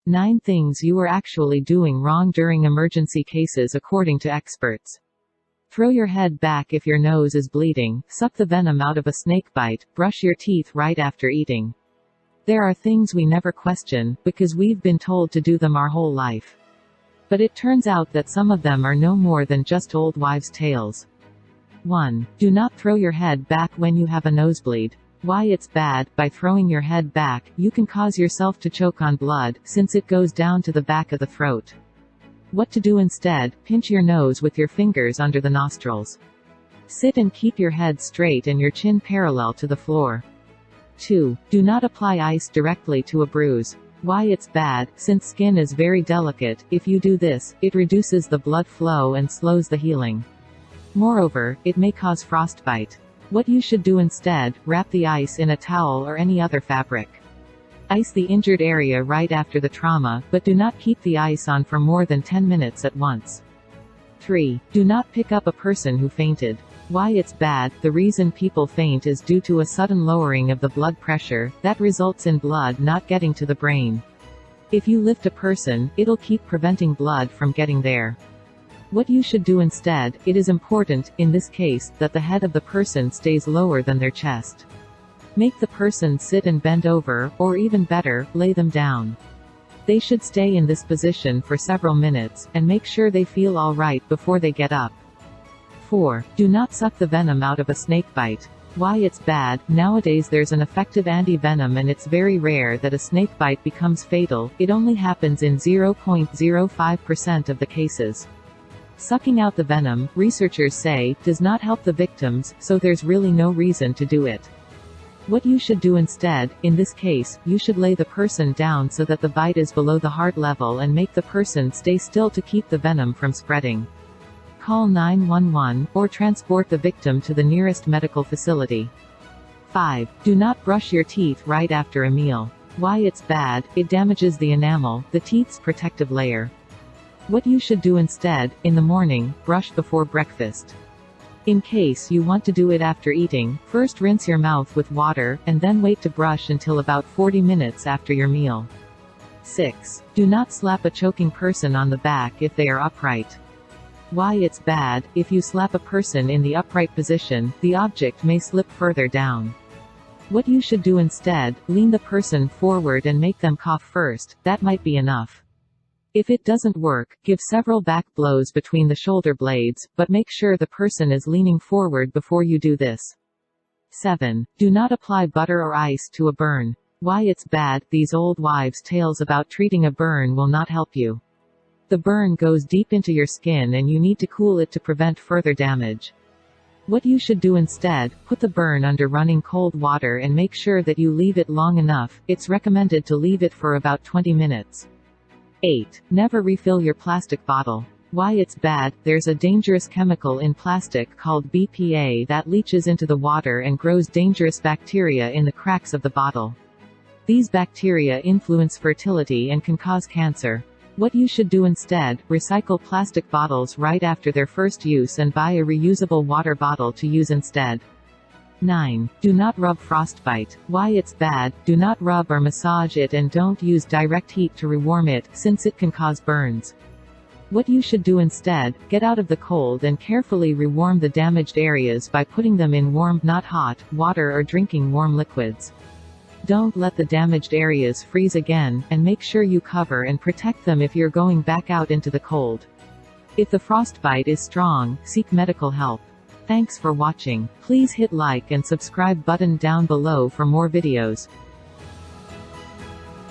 9 things you are actually doing wrong during emergency cases according to experts. Throw your head back if your nose is bleeding, suck the venom out of a snakebite, brush your teeth right after eating. There are things we never question, because we've been told to do them our whole life. But it turns out that some of them are no more than just old wives' tales. 1. Do not throw your head back when you have a nosebleed. Why it's bad: by throwing your head back, you can cause yourself to choke on blood, since it goes down to the back of the throat. What to do instead: pinch your nose with your fingers under the nostrils. Sit and keep your head straight and your chin parallel to the floor. 2. Do not apply ice directly to a bruise. Why it's bad: since skin is very delicate, if you do this, it reduces the blood flow and slows the healing. Moreover, it may cause frostbite. What you should do instead: wrap the ice in a towel or any other fabric. Ice the injured area right after the trauma, but do not keep the ice on for more than 10 minutes at once. 3. Do not pick up a person who fainted. Why it's bad: the reason people faint is due to a sudden lowering of the blood pressure, that results in blood not getting to the brain. If you lift a person, it'll keep preventing blood from getting there. What you should do instead: it is important, in this case, that the head of the person stays lower than their chest. Make the person sit and bend over, or even better, lay them down. They should stay in this position for several minutes, and make sure they feel alright before they get up. 4. Do not suck the venom out of a snakebite. Why it's bad: nowadays there's an effective anti-venom and it's very rare that a snakebite becomes fatal, it only happens in 0.05% of the cases. Sucking out the venom, researchers say, does not help the victims, so there's really no reason to do it. What you should do instead: in this case, you should lay the person down so that the bite is below the heart level and make the person stay still to keep the venom from spreading. Call 911, or transport the victim to the nearest medical facility. 5. Do not brush your teeth right after a meal. Why it's bad: it damages the enamel, the teeth's protective layer. What you should do instead: in the morning, brush before breakfast. In case you want to do it after eating, first rinse your mouth with water, and then wait to brush until about 40 minutes after your meal. 6. Do not slap a choking person on the back if they are upright. Why it's bad: if you slap a person in the upright position, the object may slip further down. What you should do instead: lean the person forward and make them cough first, that might be enough. If it doesn't work, give several back blows between the shoulder blades, but make sure the person is leaning forward before you do this. 7. Do not apply butter or ice to a burn. Why it's bad: these old wives' tales about treating a burn will not help you. The burn goes deep into your skin and you need to cool it to prevent further damage. What you should do instead: put the burn under running cold water and make sure that you leave it long enough. It's recommended to leave it for about 20 minutes. 8. Never refill your plastic bottle. Why it's bad: there's a dangerous chemical in plastic called BPA that leaches into the water and grows dangerous bacteria in the cracks of the bottle. These bacteria influence fertility and can cause cancer. What you should do instead: recycle plastic bottles right after their first use and buy a reusable water bottle to use instead. 9. Do not rub frostbite. Why it's bad: do not rub or massage it and don't use direct heat to rewarm it, since it can cause burns. What you should do instead: get out of the cold and carefully rewarm the damaged areas by putting them in warm, not hot, water or drinking warm liquids. Don't let the damaged areas freeze again, and make sure you cover and protect them if you're going back out into the cold. If the frostbite is strong, seek medical help. Thanks for watching. Please hit like and subscribe button down below for more videos.